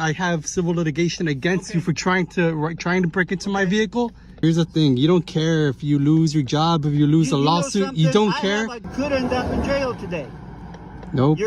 I have civil litigation against you for trying to break into my vehicle. Here's the thing, you don't care if you lose your job, if you lose a lawsuit, you don't care. I could end up in jail today. Nope.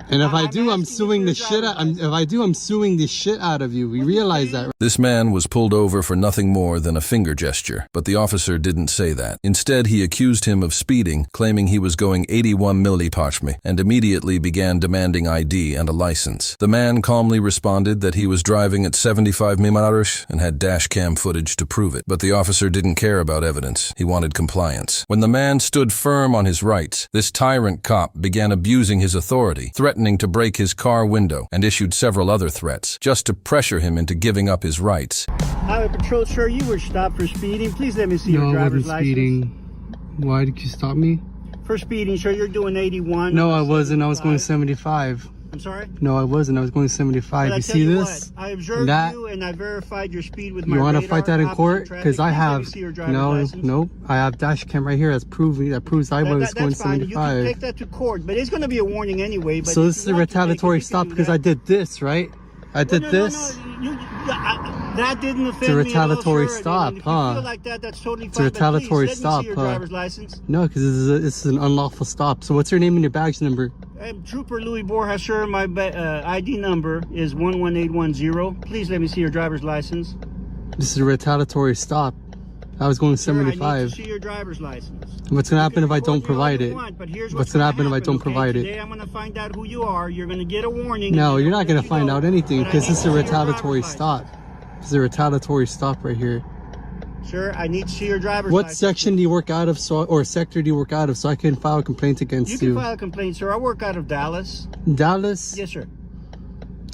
And if I do, I'm suing the shit out. I'm suing the shit out of you. We realize that. This man was pulled over for nothing more than a finger gesture, but the officer didn't say that. Instead, he accused him of speeding, claiming he was going 81 mph, and immediately began demanding ID and a license. The man calmly responded that he was driving at 75 mph and had dash cam footage to prove it. But the officer didn't care about evidence. He wanted compliance. When the man stood firm on his rights, this tyrant cop began abusing his authority, threatening to break his car window, and issued several other threats, just to pressure him into giving up his rights. Highway Patrol, sir, you were stopped for speeding. Please let me see your driver's license. Speeding. Why did you stop me? For speeding, sir, you're doing 81. No, I wasn't. I was going 75. I'm sorry? No, I wasn't. I was going 75. You see this? I observed you and I verified your speed with my radar. You want to fight that in court? Because I have. Nope. I have dash cam right here. That proves I was going 75. You can take that to court, but it's going to be a warning anyway. But so this is a retaliatory stop because I did this, right? I did this. That didn't offend me. It's a retaliatory stop, if huh? You feel like that, that's totally fine. It's a retaliatory stop, let me see your driver's license. No, because this is an unlawful stop. So what's your name and your badge number? I'm Trooper Louis Borja, sir. My ID number is 11810. Please let me see your driver's license. This is a retaliatory stop. I was going 75. I need to see your driver's license. What's going to happen if I don't provide it? What's going to happen if I don't provide it? Today I'm going to find out who you are. You're going to get a warning. No, you're not going to find out anything because this is a retaliatory stop. This is a retaliatory stop right here. Sir, I need to see your driver's license. What section do you work out of, or sector do you work out of, so I can file a complaint against you? You can file a complaint, sir. I work out of Dallas. Dallas? Yes, sir.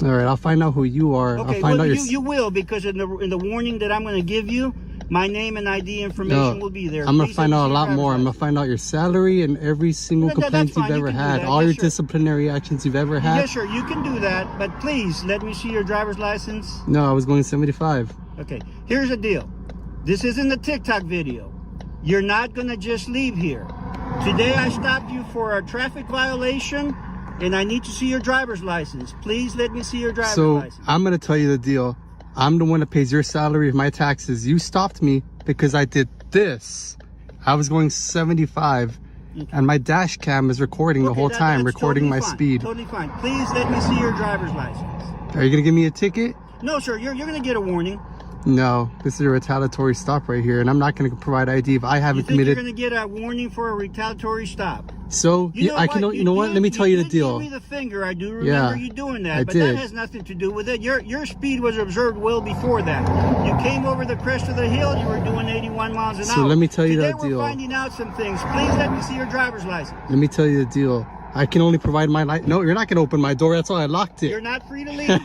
All right, I'll find out who you are. Okay, I'll find out you will, because in the warning that I'm going to give you, my name and ID information will be there. I'm going to find out a lot more. I'm going to find out your salary and every single complaint you've ever had. All your disciplinary actions you've ever had. Yes, sir. You can do that, but please let me see your driver's license. No, I was going 75. Okay, here's the deal. This isn't a TikTok video. You're not going to just leave here. Today I stopped you for a traffic violation and I need to see your driver's license. Please let me see your driver's license. So I'm going to tell you the deal. I'm the one that pays your salary of my taxes. You stopped me because I did this. I was going 75 and my dash cam is recording the whole time, recording my speed. Totally fine. Please let me see your driver's license. Are you going to give me a ticket? No, sir. You're going to get a warning. No, this is a retaliatory stop right here, and I'm not going to provide ID if I haven't committed. You're going to get a warning for a retaliatory stop. So you know what? Let me tell you the deal. Give me the finger. I do remember you doing that, but that has nothing to do with it. Your speed was observed well before that. You came over the crest of the hill. You were doing 81 miles an hour. So let me tell you the deal. Today we're finding out some things. Please let me see your driver's license. Let me tell you the deal. I can only provide my light. No, you're not gonna open my door. That's why I locked it. You're not free to leave.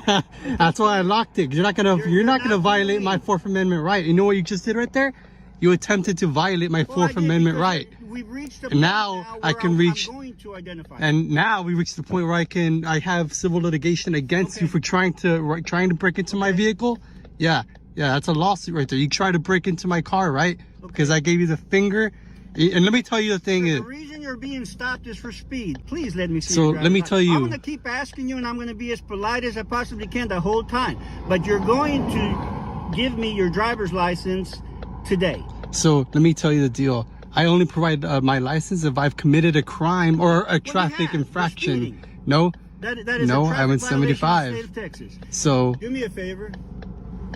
That's why I locked it. You're not gonna violate my Fourth Amendment right. You know what you just did right there? You attempted to violate my Fourth Amendment right. We've reached the and now I can reach. I'm going to identify. And now we reached the point where I have civil litigation against you for trying to break into my vehicle. Yeah, that's a lawsuit right there. You tried to break into my car, right? Because I gave you the finger. And let me tell you the thing is. The reason you're being stopped is for speed. Please let me see. So let me tell you. I'm going to keep asking you, and I'm going to be as polite as I possibly can the whole time. But you're going to give me your driver's license today. So let me tell you the deal. I only provide my license if I've committed a crime or a traffic infraction. No. That is no, a I'm in 75. in the state of Texas. So do me a favor.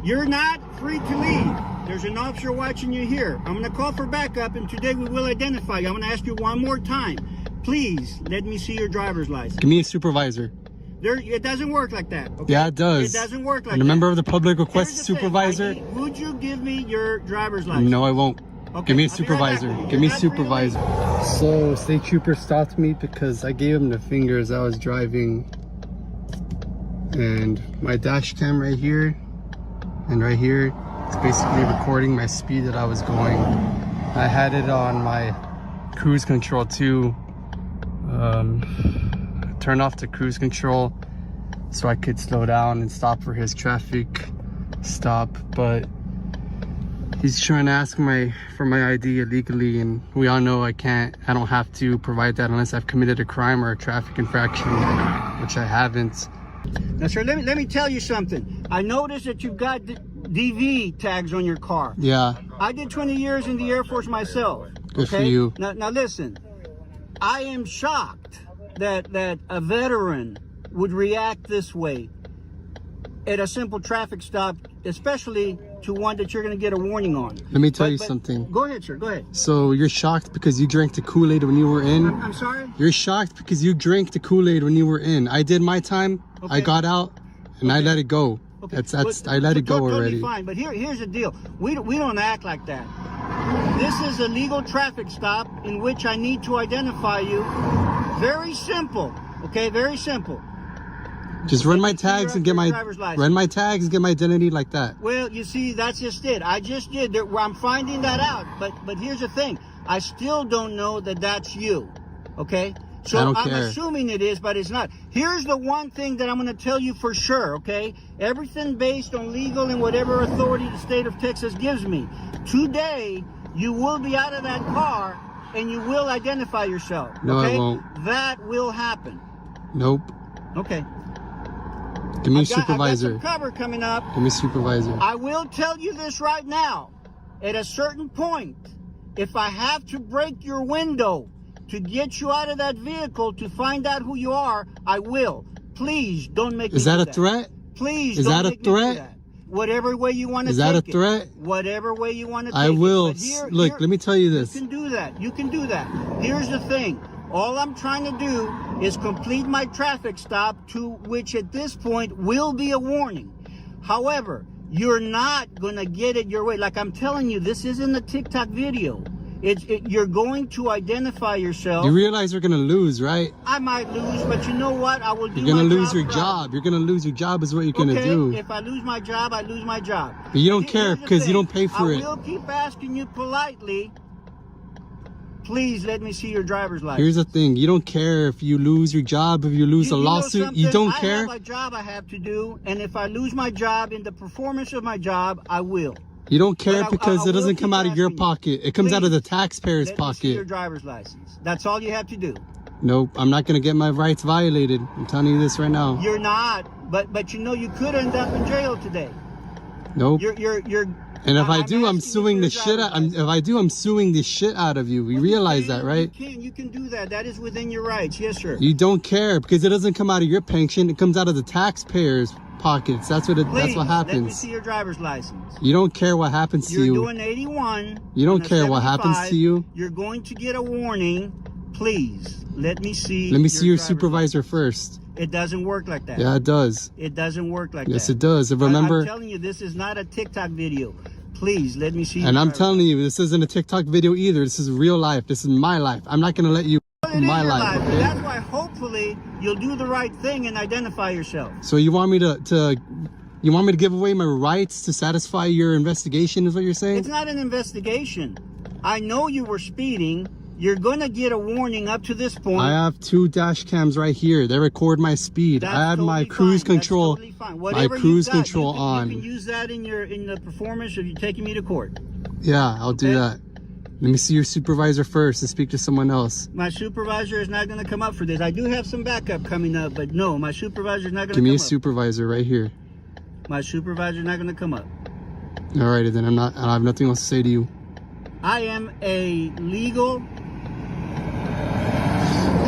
You're not free to leave. There's an officer watching you here. I'm going to call for backup, and today we will identify you. I'm going to ask you one more time. Please let me see your driver's license. Give me a supervisor. It doesn't work like that. Okay? Yeah, it does. It doesn't work like that. And a member of the public requests a supervisor. Would you give me your driver's license? No, I won't. Okay, give me a supervisor. Give me a supervisor. So, state trooper stopped me because I gave him the finger as I was driving. And my dash cam right here and right here, it's basically recording my speed that I was going. I had it on my cruise control too. Turn off the cruise control so I could slow down and stop for his traffic stop, but he's trying to ask for my ID illegally, and we all know I don't have to provide that unless I've committed a crime or a traffic infraction, which I haven't. Now, sir, let me tell you something. I noticed that you've got DV tags on your car. Yeah. I did 20 years in the Air Force myself. Good for you. Now listen, I am shocked that a veteran would react this way at a simple traffic stop, especially to one that you're going to get a warning on. Let me tell you something. Go ahead, sir. Go ahead. So you're shocked because you drank the Kool-Aid when you were in? I'm sorry? You're shocked because you drank the Kool-Aid when you were in. I did my time. Okay. I got out and I let it go. Okay. I let it go totally already. Fine, but here's the deal. We don't act like that. This is a legal traffic stop in which I need to identify you. Very simple. Okay, very simple. Just run my tags and get my identity like that. Well, you see, that's just it. I just did. I'm finding that out. But here's the thing. I still don't know that that's you. Okay? So I'm assuming it is, but it's not. Here's the one thing that I'm going to tell you for sure, okay? Everything based on legal and whatever authority the state of Texas gives me. Today, you will be out of that car and you will identify yourself. No, okay? I won't. That will happen. Nope. Okay. Give me a supervisor. I've got some cover coming up. Give me a supervisor. I will tell you this right now. At a certain point, if I have to break your window to get you out of that vehicle to find out who you are, I will. Please don't make me do that. Is that a threat? Please Is don't that a make me do threat? that. Whatever way you want to Is take it. that a threat? Whatever way you want to take it. I will. Look, let me tell you this. You can do that. You can do that. Here's the thing. All I'm trying to do is complete my traffic stop, to which at this point will be a warning. However, you're not going to get it your way. Like I'm telling you, this isn't a TikTok video. You're going to identify yourself. You realize you're going to lose, right? I might lose, but you know what? I will do You're going to lose job your right. job. You're going to lose your job is what you're going to do. If I lose my job, I lose my job. But you don't care because you don't pay for it. I will keep asking you politely, please let me see your driver's license. Here's the thing. You don't care if you lose your job, if you lose a lawsuit. You don't care. I have a job I have to do, and if I lose my job in the performance of my job, I will. You don't care because it doesn't come out of your pocket. It comes out of the taxpayer's Let me see pocket. your driver's license. That's all you have to do. Nope, I'm not going to get my rights violated. I'm telling you this right now. You're not, but you know you could end up in jail today. Nope. You're And if I do, I'm suing the shit out. If I do, I'm suing the shit out of you. You realize that, right? You can do that. That is within your rights. Yes, sir. You don't care because it doesn't come out of your pension. It comes out of the taxpayers' pockets. That's what happens. Let me see your driver's license. You don't care what happens to you. You're doing 81. You don't care what happens to you. You're going to get a warning. Please let me see. Let me see your supervisor first. It doesn't work like that. Yeah, it does. It doesn't work like that. Yes, it does. And remember, I'm telling you, this is not a TikTok video. Please let me see. And I'm telling you, this isn't a TikTok video either. This is real life. This is my life. I'm not going to let you my life. Okay? That's why hopefully you'll do the right thing and identify yourself. So you want me to give away my rights to satisfy your investigation is what you're saying? It's not an investigation. I know you were speeding. You're going to get a warning up to this point. I have 2 dash cams right here. They record my speed. I have my cruise control. That's totally fine. My cruise control on. You can use that in the performance of you taking me to court. Yeah, I'll do that. Let me see your supervisor first and speak to someone else. My supervisor is not going to come up for this. I do have some backup coming up, but no, my supervisor is not going to come up. Give me a supervisor right here. My supervisor is not going to come up. Alrighty then, I have nothing else to say to you. I am a legal,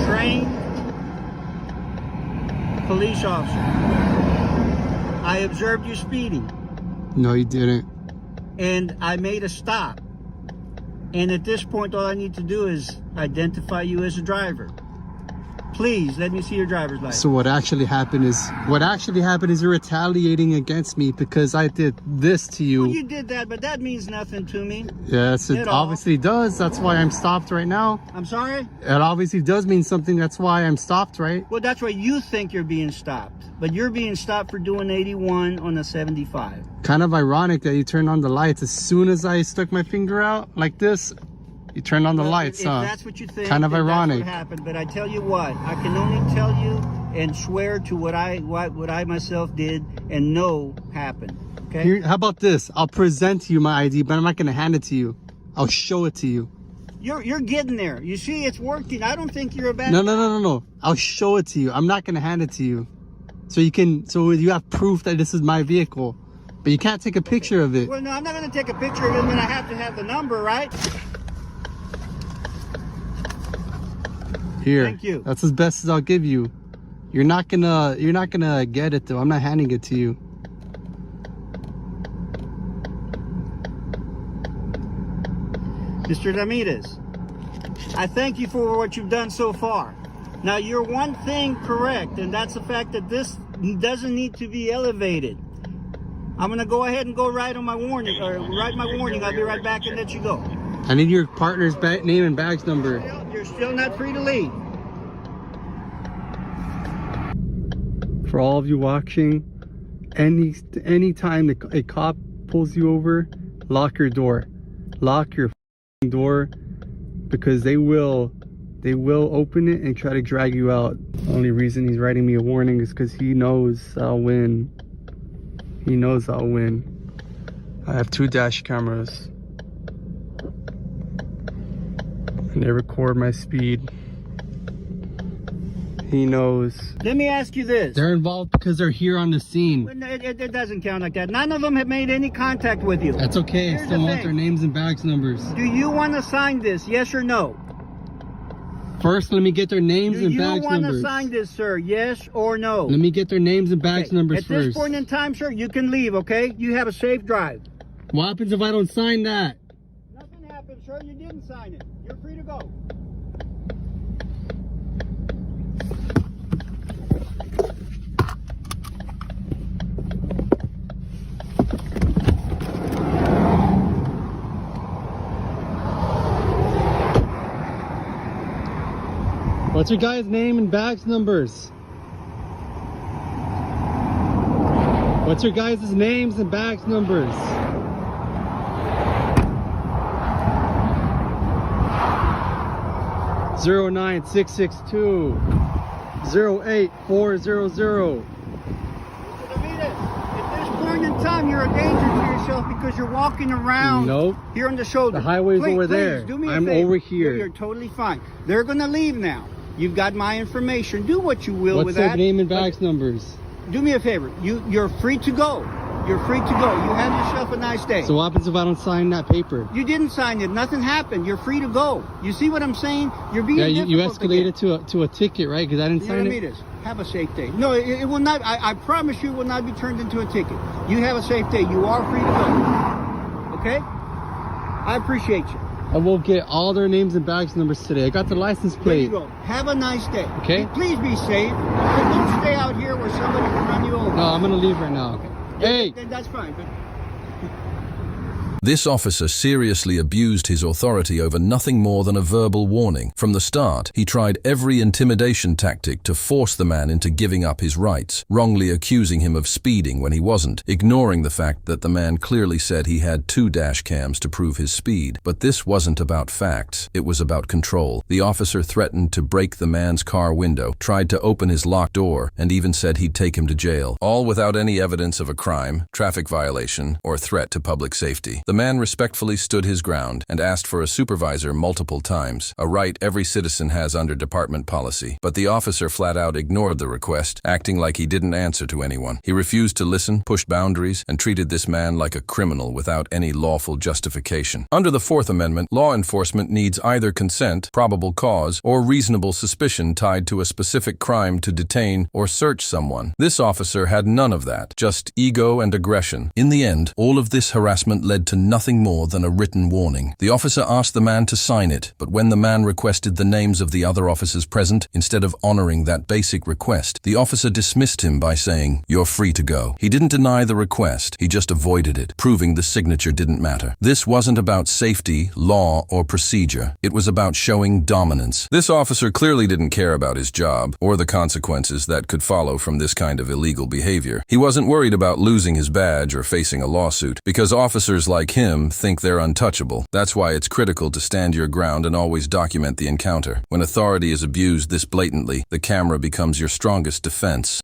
trained police officer. I observed you speeding. No, you didn't. And I made a stop. And at this point, all I need to do is identify you as a driver. Please, let me see your driver's license. So what actually happened is you're retaliating against me because I did this to you. Well, you did that, but that means nothing to me. Yes, it obviously does. That's why I'm stopped right now. I'm sorry? It obviously does mean something. That's why I'm stopped, right? Well, that's why you think you're being stopped. But you're being stopped for doing 81 on a 75. Kind of ironic that you turned on the lights as soon as I stuck my finger out like this. You turned on the lights, if that's what you think, kind of ironic. That's what happened. But I tell you what, I can only tell you and swear to what I myself did and know happened. Okay. Here, how about this? I'll present to you my ID, but I'm not going to hand it to you. I'll show it to you. You're getting there. You see, it's working. I don't think you're a bad No. I'll show it to you. I'm not going to hand it to you. so you have proof that this is my vehicle, but you can't take a picture of it. Well, no, I'm not going to take a picture of it, then I have to have the number, right? Here. Thank you. That's as best as I'll give you. You're not gonna get it though. I'm not handing it to you. Mr. Ramirez, I thank you for what you've done so far. Now, you're one thing correct, and that's the fact that this doesn't need to be elevated. I'm gonna go ahead and go write my warning. I'll be right back and let you go. I need your partner's name and badge number. You're still not free to leave. For all of you watching, any time a cop pulls you over, lock your door. Lock your door, because they will open it and try to drag you out. The only reason he's writing me a warning is because he knows I'll win. He knows I'll win. I have 2 dash cameras, and they record my speed. He knows. Let me ask you this. They're involved because they're here on the scene. It doesn't count like that. None of them have made any contact with you. That's okay. I still want their names and badge numbers. Do you want to sign this, yes or no? First, let me get their names and badge numbers. Do you want to sign this, sir, yes or no? Let me get their names and badge numbers first. At this point in time, sir, you can leave, okay? You have a safe drive. What happens if I don't sign that? Nothing happens, sir. You didn't sign it. You're free to go. What's your guy's name and badge numbers? What's your guys' names and badge numbers? Zero 9662 08400. At this point in time, you're a danger to yourself because you're walking around here on the shoulder. The highway's over there. Do me a I'm favor. over here. You're totally fine. They're gonna leave now. You've got my information. Do what you will What's with their that. name and badge numbers? Do me a favor. You're free to go. You're free to go. You have yourself a nice day. So what happens if I don't sign that paper? You didn't sign it. Nothing happened. You're free to go. You see what I'm saying? You're being you escalated to a ticket, right? Because I didn't sign it. Have a safe day. No, it will not. I promise you, it will not be turned into a ticket. You have a safe day. You are free to go. Okay? I appreciate you. I will get all their names and badge numbers today. I got the license plate. There you go. Have a nice day. Okay. Please be safe. But don't stay out here where somebody can run you over. No, I'm gonna leave right now. Okay. Hey. Then that's fine. But This officer seriously abused his authority over nothing more than a verbal warning. From the start, he tried every intimidation tactic to force the man into giving up his rights, wrongly accusing him of speeding when he wasn't, ignoring the fact that the man clearly said he had 2 dash cams to prove his speed. But this wasn't about facts, it was about control. The officer threatened to break the man's car window, tried to open his locked door, and even said he'd take him to jail, all without any evidence of a crime, traffic violation, or threat to public safety. The man respectfully stood his ground and asked for a supervisor multiple times, a right every citizen has under department policy. But the officer flat out ignored the request, acting like he didn't answer to anyone. He refused to listen, pushed boundaries, and treated this man like a criminal without any lawful justification. Under the Fourth Amendment, law enforcement needs either consent, probable cause, or reasonable suspicion tied to a specific crime to detain or search someone. This officer had none of that, just ego and aggression. In the end, all of this harassment led to nothing more than a written warning. The officer asked the man to sign it, but when the man requested the names of the other officers present, instead of honoring that basic request, the officer dismissed him by saying, "You're free to go." He didn't deny the request, he just avoided it, proving the signature didn't matter. This wasn't about safety, law, or procedure. It was about showing dominance. This officer clearly didn't care about his job, or the consequences that could follow from this kind of illegal behavior. He wasn't worried about losing his badge or facing a lawsuit, because officers like him think they're untouchable. That's why it's critical to stand your ground and always document the encounter. When authority is abused this blatantly, the camera becomes your strongest defense.